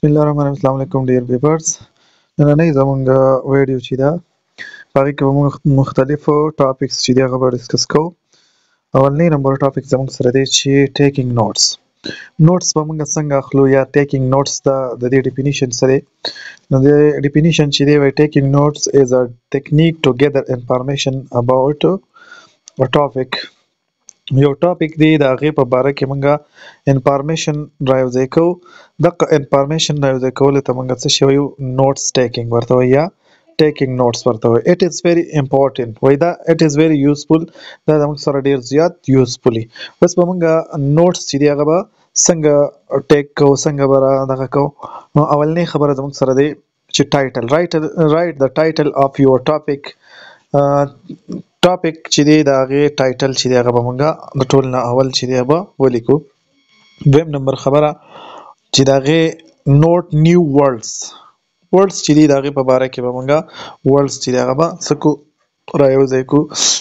الله الرحمن الرحیم. السلام علیکم ډیر ویورز. نننۍ زموږ ویډیو چې ده په هغې کې به موږ مختلفو ټاپکس چې دي هغه به ډسکس کوو. اولنی نمبر ټاپک زموږ سره دی چې ټیکینګ نوټس به موږ څنګه اخلو یا ټیکینګ نوټس د دې ډیفینیشن څه دی. نو د ډیفینیشن چې دی وایي ټیکینګ نوټس از ا ټیکنیک ټو ګیدر انفارمیشن اباوټ ا ټاپک. یو ټاپک دی د هغې په باره کې موږ انفارمیشن رایوځای کوو. دغه انفارمیشن رایوځای کولو ته موږ څه شی وایو؟ نوټس ټیکینګ ورته وایي یا ټیکینګ نوټس ورته وایي. اټ از ویری امپورټنټ وایي دا اټ از ویری یوزفول، دا زموږ سره ډیر زیات یوزفولي. بس به موږ نوټس چې دی هغه به څنګه ټیک کوو، څنګه به دغه کوو. نو اولنۍ خبره زموږ سره دی چې ټایټل رایټ د ټایټل اف یور ټاپک. ټاپک چې دی د هغې ټایټل چې دی هغه به موږ د ټول نه اول چې دی به ولیکو. دویم نمبر خبره چې د هغې نوټ نیو ورډز چې دی د هغې په باره کې به موږ ورډز چې دی هغه به څه کو رایوځای کو،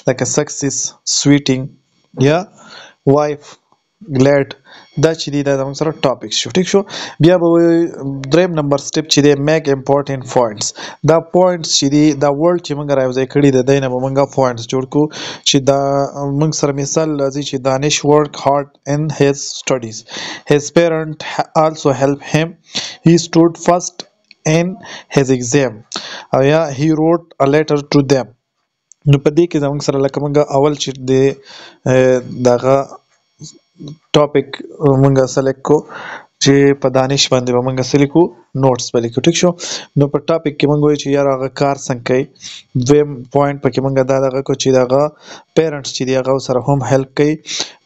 لکه سکسس، سویټینګ یا وایف، ګلیډ. دا چې دی دا زموږ سره ټاپک شو. ټیک شو. بیا به دریم نمبر سټپ چې دی میک امپورټنټ پوینټس. دا پوینټس چې دی دا ورډ چې موږ رایوځای کړي د دی نه به موږ پوینټس جوړ کړو چې دا موږ سره مثال راځي چې دانش ورک هارډ ان his studies. His parents also helped him. He stood first in his exam. او یا he wrote a letter to them. نو په دې کې زموږ سره لکه موږ اول چې دی دغه ټاپک موږ سلیکټ کو چې په دانش باندې به موږ څه لیکو؟ نوټس به لیکو. ټیک شو. نو په ټاپک کې موږ وایو چې یار هغه کار څنګه کوي. دویم پوینټ پکې موږ دا دغه کو چې دغه پیرنټس چې دی هغه سره هم هیلپ کوي.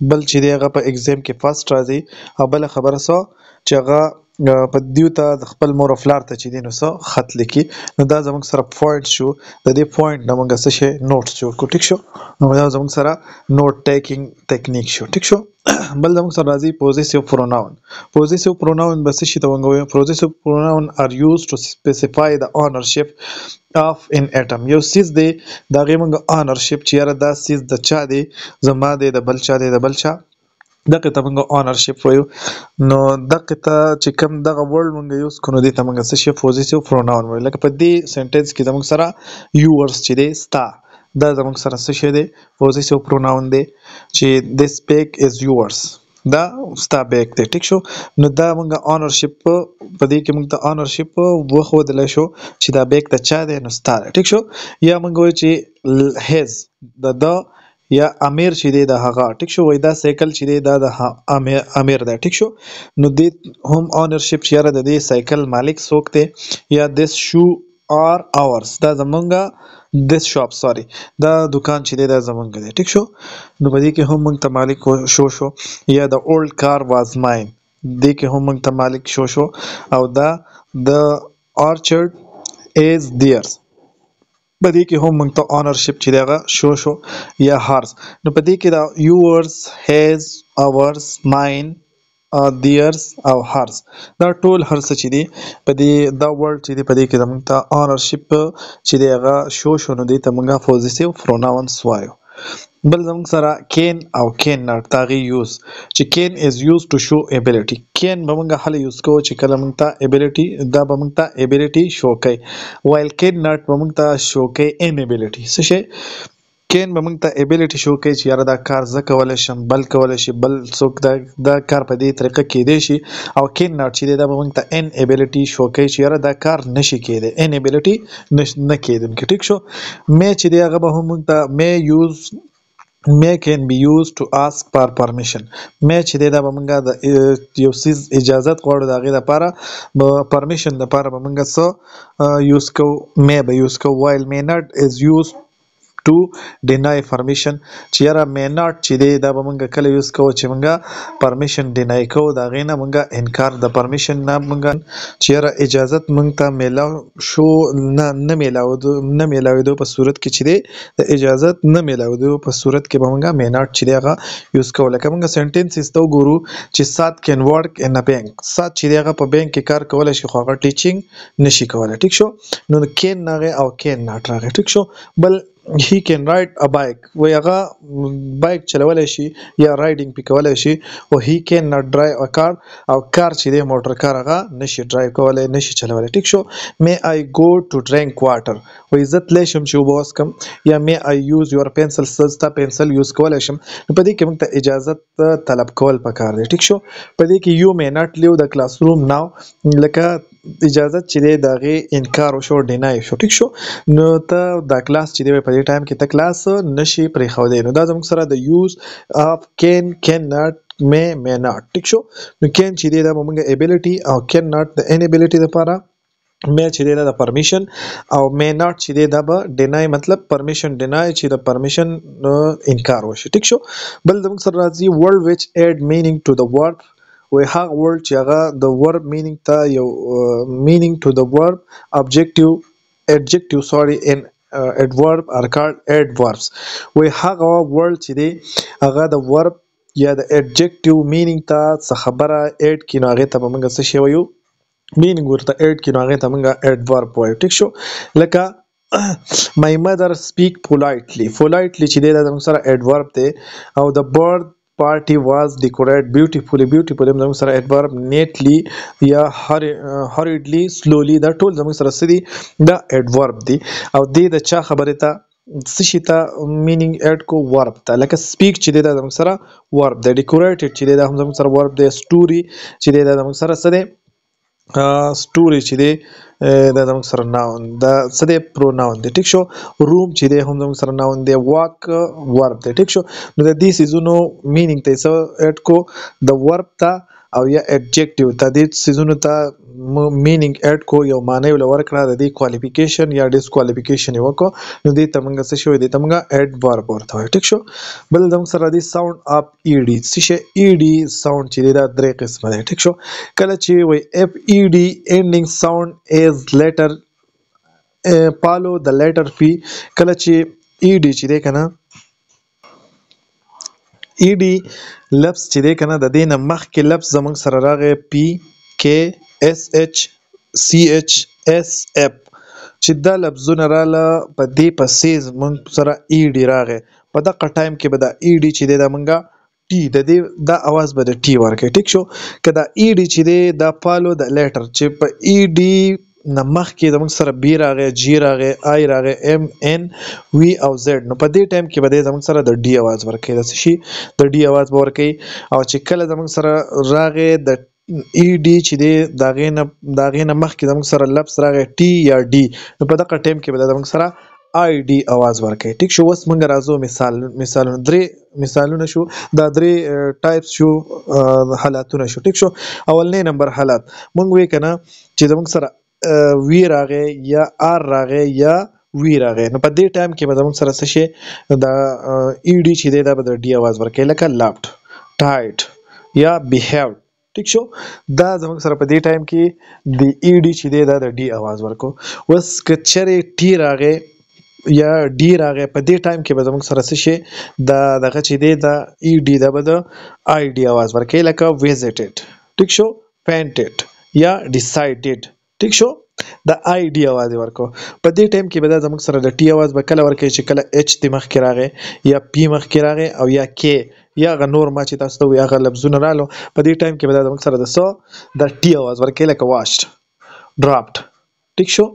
بل چې دی هغه په ایگزام کې فرست راځي. او بله خبره څه چې هغه په دیو ته د خپل مور او پلار ته چې دی نو څه خط لیکي. نو دا زموږ سره پوینټ شو. د دې پوینټ نه موږ څه شی نوټس جوړ کړو. ټیک شو. نو دا زموږ سره نوټ ټیکینګ ټیکنیک شو. ټیک شو. بل زموږ سره راځي پوزیسیو پروناون. پوزیسیو پروناون به څه شي ته موږ وایو؟ پوزیسیو پروناون آر یوز ټو سپیسیفای د اونرشپ اف ان اټم. یو سیز دی د هغې موږ اونرشپ چې یاره دا سیز د چا دی؟ زما دی، د بل چا دی، د بل چا. دغه ته موږ اونرشپ وایو. نو دغه ته چې کوم دغه ورډ موږ یوز کړو نو دې ته موږ څه شي؟ پوزیسیو پروناون وایو. لکه په دې سنټنس کې زموږ سره یورس چې دی ستا، دا زموږ سره څه شی دی؟ پوزیسیو پروناون دی چې this bag is yours. دا ستا بیگ دی. ټیک شو. نو دا موږ اونرشپ په دې کې موږ ته اونرشپ وښودلی شو چې دا بیگ د چا دی؟ نو ستا دی. ټیک شو. یا موږ وایو چې هیز د یا امیر چې دی د هغه. ټیک شو. وایي دا سایکل چې دی دا د امیر دی. ټیک شو. نو دې هم اونرشپ چې یاره د دې سایکل مالک څوک دی؟ یا this shoe are ours. دا زمونږه this shop sorry دا دکان چې دی دا زمونږ دی. ټیک شو. نو په دې کې هم موږ ته مالک شو. یا the old car was mine. دې کې هم موږ ته مالک شو. او دا the orchard is theirs. په دې کې هم موږ ته اونرشپ چې دی هغه شو. یا هارس. نو په دې کې دا yours, his, ours, mine, theirs او هرس. دا ټول هر څه چې دی په دې دا ورډ چې دی په دې کې زموږ ته اونرشپ چې دی هغه شو نو دې ته موږ پوزیسیو پروناونس وایو. بل زموږ سره کین او کین ناټ د هغې یوز چې کین از یوز ټو شو ایبیلیټي. کین به موږ هله یوز کوو چې کله موږ ته ایبیلیټي دا به موږ ته ایبیلیټي شو کوي. وایل کین ناټ به موږ ته شو کوي ان ایبیلیټي. څه شی؟ کین به موږ ته ایبیلیټي شو کوي چې یاره دا کار زه کولی شم، بل کولی شي، بل څوک دا کار په دې طریقه کیدی شي. او کین ناټ چې دی دا به موږ ته ان ایبیلیټي شو کوي چې یاره دا کار نشي کیدی، ان ایبیلیټي نه کیدونکي. ټیک شو. می چې دی هغه به هم موږ ته may can be used to ask for permission. may چې دی دا به موږ د یو څیز اجازت غواړو د هغې دپاره پرمیشن دپاره به موږ څه یوز کوو؟ may به یوز کوو. while may not is used to deny permission. چې یاره may not چې دی دا به موږ کله یوز کوو چې موږ پرمیشن ډینای کوو، د هغې نه موږ انکار د پرمیشن نه موږ چې یاره اجازت موږ ته میلاو شو نه میلاوېدو په صورت کې چې دی د اجازت نه میلاوېدو په صورت کې به موږ may not چې دی هغه یوز کوو. لکه موږ سنټنسز ته وګورو چې سات کین ورک ان ا بینک. سات چې دی هغه په بینک کې کار کولی شي خو هغه ټیچینګ نشي کولی. ټیک شو. نو کین راغی او کین ناټ راغی. ټیک شو. بل he can ride a bike وی هغه بایک چلولای شي یا رایډینګ پې کولای شي او he can not drive a car او کار چې دی موټر کار هغه نشي ډرایو کولای نشي چلولای ټیک شو may I go to drink water وی زه تلی شم چې اوبه وڅښم یا may I use your pencil زه ستا پنسل یوز کولی شم نو په دې کې موږ ته اجازت طلب کول پکار دی ټیک شو په دې کې you may not leave the classroom now لکه اجازت چې دی د هغې انکار وشو ډینای شو ټیک شو نو ته دا کلاس چې دی په دې ټایم کې ته کلاس نشي پرېښودی نو دا زموږ سره د یوز اف can not may not ټیک شو نو can چې دی دا به موږ ابیلیټي او can not د انیبیلیټي دپاره may چې دی دا د پرمیشن او may not چې دی دا به ډینای مطلب پرمیشن ډینای چې د پرمیشن انکار وشي ټیک شو بل زموږ سره راځي word which add meaning to the word وی هغه ورډ چې هغه د ورب مینینګ ته یو مینینګ ټو د ورب adjective sorry in adverb are called adverbs وی هغه ورډ چې دی هغه د ورب یا د adjective meaning ته څه خبره اډ کړي نو هغې ته به موږ څه شی وایو meaning ورته اډ کړي نو هغې ته موږ adverb وایو ټیک شو لکه my mother speak politely چې دی دا زموږ سره adverb دی او د bird party was decorated beautifully زموږ سره adverb neatly یا hurriedly slowly دا ټول زموږ سره څه دي دا adverb دي او دې د چا خبرې ته څه شي ته meaning add کو verb ته لکه speak چې دی دا زموږ سره verb دی decorated چې دی دا هم زموږ سره verb دی story چې دی دا زموږ سره څه دی story چې دی دا زموږ سره ناون دا څه دی پروناون دی ټیک شو روم چې دی هم زموږ سره ناون دی واک ورب دی ټیک شو نو د دې سیزونو مینینګ ته څه اډ کو د ورب ته او یا ایڈجیکټیو ته دې سیزونو ته مینینګ اډ کو یو معنی ول ورکړه د دې کوالیفیکیشن یا ډیسکوالیفیکیشن وکړو نو دې ته موږ څه شوی دې ته موږ ایڈورب ورته وایو ټیک شو بل زموږ سره دی ساوند اف ای ډي څه شی ای ډي ساوند چې دی دا درې قسمه دی ټیک شو کله چې وای اف ای ډي ending sound is letter follow the letter p کله چې ای ډي چې دی کنه ای ډي لفظ چې دی کنه د دې نه مخکې لفظ زموږ سره راغی پی کې اس ایچ سی ایچ اس اف چې دا لفظونه رااله په دې پسې زموږ سره ای ډي راغی په دغه ټایم کې به دا ای ډي چې دی دا موږ ټي د دې دا اواز به د ټي ورکړي ټیک شو که دا ای ډي چې دی دا فالو د لیټر چې په ای ډي نه مخکې زموږ سره بی راغی جی راغی آی راغی ایم ان وی او زیډ نو په دې ټایم کې به دی زموږ سره د ډي اواز ورکوي د څه شي د ډي اواز به ورکوي او چې کله زموږ سره راغی د ای ډي چې دی د هغې نه مخکې زموږ سره لفظ راغی ټي یا ډي نو په دغه ټایم کې به زموږ سره آی ډي اواز ورکوي ټیک شو اوس موږ راځو مثالونه درې مثالونه شو دا درې ټایپس شو حالاتونه شو ټیک شو اولنی نمبر حالات موږ وی کنه چې زموږ سره وی راغی یا آر راغی یا وی راغی نو په دې ټایم کې به زموږ سره څه شي دا ای ډي چې دی دا به د ډي اواز ورکوي لکه لافټ ټایټ یا بیهیوډ ټیک شو دا زموږ سره په دې ټایم کې د ای ډي چې دی دا د ډي اواز ورکو اوس که چېرې ټي راغی یا ډي راغی په دې ټایم کې به زموږ سره څه شي دا دغه چې دی دا ای ډي دا به د آی ډي اواز ورکوي لکه ویزټډ ټیک شو پینټډ یا ډیسایډډ ټیک شو د آی ډي اواز ورکو په دې ټایم کې به دا زموږ سره د ټي اواز به کله ورکوي چې کله اچ د مخکې راغی یا پی مخکې راغی او یا کې یا هغه نور ما چې تاسو ته وایي هغه لفظونه رالو په دې ټایم کې به دا زموږ سره د څه د ټي اواز ورکوي لکه واشډ ډراپډ ټیک شو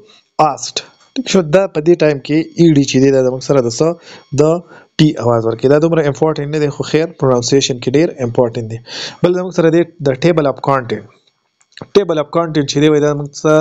آسټ ټیک شو دا په دې ټایم کې ای ډي چې دی دا زموږ سره د څه د ټي اواز ورکوي دا دومره امپورټنټ نه دی خو خیر پرونانسیشن کې ډیر امپورټنټ دی بل زموږ سره دی د ټیبل اف کانټینټ table of content چې دی وای دا موږ څه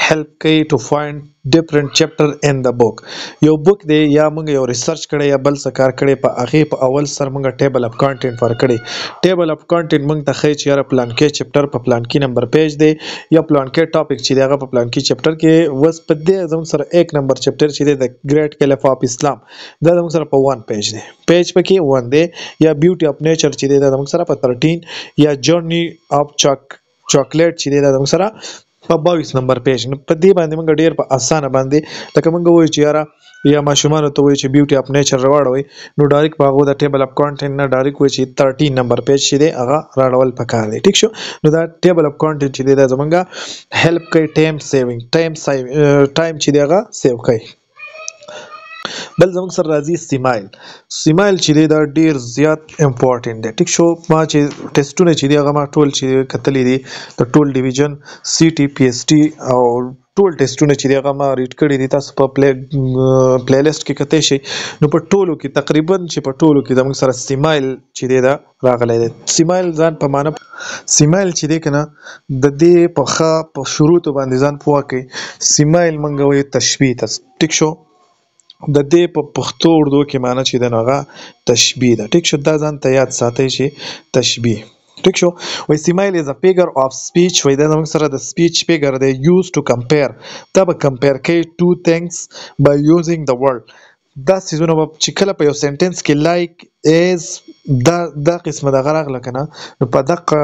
هیلپ کوي ټو فایند ډیفرنٹ چپټر ان د بوک یو بوک دی یا موږ یو ریسرچ کړی یا بل څه کار کړی په هغې په اول سر موږ ټیبل اف کانټینټ ورکړی ټیبل اف کانټینټ موږ ته ښایي چې یاره پلانکې چپټر په پلانکي نمبر پیج دی یا پلانکې ټاپک چې دی هغه په پلانکي چپټر کې اوس په دې زموږ سره 1 نمبر چپټر چې دی د ګریټ کیلیف اف اسلام دا زموږ سره په 1 پیج دی پیج پکې 1 دی یا بیوټي اف نیچر چې دی دا زموږ سره په 13 یا جرنی اف چاکلیټ چې دی دا موږ سره په 22 نمبر پیج نو په دې باندې موږ ډیر په اسانه باندې لکه موږ وایو چې یاره یا ماشومانو ته وایي چې بیوټي اف نیچر راوړوئ نو ډایرکټ په هغو د ټیبل اف کانټینټ نه ډایرکټ وایي چې 13 نمبر پیج چې دی هغه راوړل پکار دی ټیک شو نو دا ټیبل اف کانټینټ چې دی دا زموږ هیلپ کوي ټایم سیوینګ ټایم چې دی هغه سیو کوي بل زموږ سره راځي سیمایل. سیمایل چې دی دا ډیر زیات امپورټنت دی. ټیک شو، ما چې ټیسټونه چې دی هغه ما ټول چې کتلې دي د ټول ډیویژن سی ټي پی ایس ټي او ټول ټیسټونه چې دی هغه ما ریډ کړي دي. تاسو په پلی لیست کې کتئ شئ. نو په ټولو کې تقریبا چې په ټولو کې زموږ سره سیمایل چې دی دا راغلی دی. سیمایل ځان په معنا سیمایل چې دی کنه د دې په ښه په شروط باندې ځان پوه کړئ. سیمایل مونږ وایو تشبیه ته. ټیک شو، د دې په پښتو اردو کې معنی چې د هغه تشبیه ده. ټیک شو، دا ځان ته یاد ساتئ چې تشبیه. ټیک شو، وای سیمایل از ا فیگر اف سپیچ. وای دا زموږ سره د سپیچ فیگر دی یوز ټو کمپیر. دا به کمپیر کوي ټو ثینګز بای یوزینګ د ورډ. دا سیزونه چې کله په یو سنټنس کې لایک از دا قسمه دغه راغله کنه، نو په دغه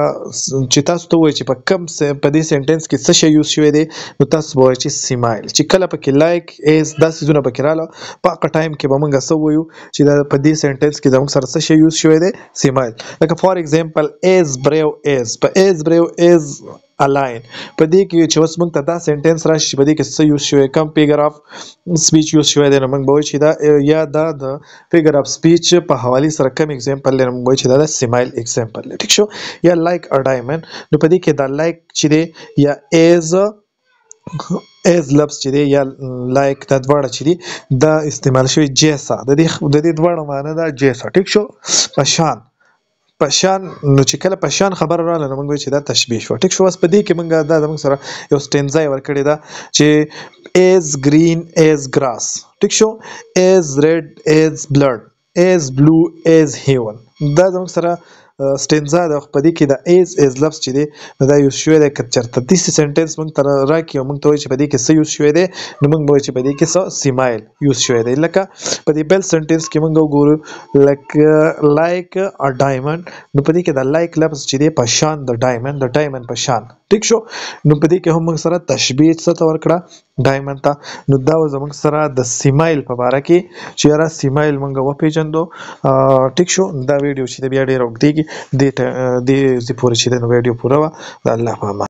چې تاسو ته وایي چې په کم په دې سنټنس کې څه شی یوز شوی دی، نو تاسو به وایي چې سیمایل. چې کله پکې لایک از دا سیزونه پکې رااله، په هغه ټایم کې به موږ څه وایو چې دا په دې سنټنس کې زموږ سره څه شی یوز شوی دی، سیمایل. لکه فار ایگزامپل از بریو از، په از بریو از الاین. په دې کې چې اوس موږ ته دا سنټنس راشي په دې کې څه یوز شوی، کم فیگر اف سپیچ یوز شوی دی، نو موږ به وایو چې دا یا دا د فیگر اف سپیچ په حواله سره کم ایگزامپل دی، نو موږ وایو چې دا د سیمایل ایگزامپل دی. ټیک شو، یا لایک ا ډایمنډ. نو په دې کې دا لایک چې دی یا از لفظ چې دی یا لایک دا دواړه چې دی دا استعمال شوی جیسا. د دې دواړه معنی دا جیسا. ټیک شو، پشان پشان. نو چې کله پشان خبر رااله نو موږ وایو چې دا تشبیه شو. ټیک شو، بس په دې کې موږ دا زموږ سره یو سټینزا ورکړې ده چې از گرین از ګراس. ټیک شو، از ریډ از بلډ از بلو از هیون. دا زموږ سره سټینزا ده. په دې کې د از لفظ چې دی دا یوز شوی دی. که چېرته داسې سنټنس موږ ته راکړي او موږ ته وایي چې په دې کې څه یوز شوی دی، نو موږ به وایو چې په دې کې څه سیمایل یوز شوی دی. لکه په دې بل سنټنس کې موږ وګورو لکه لایک ا ډایمنډ. نو په دې کې د لایک لفظ چې دی په شان د ډایمنډ په شان. ټیک شو، نو په دې کې هم موږ سره تشبیه څه ته ورکړه، ډایمنډ ته. نو دا زموږ سره د سیمایل په باره کې چې یاره سیمایل موږ وپېژندو. ټیک شو، دا ویډیو چې دی بیا ډېره اوږدېږي، دې پورې چې دی نو ویډیو پوره وه. د الله په امان.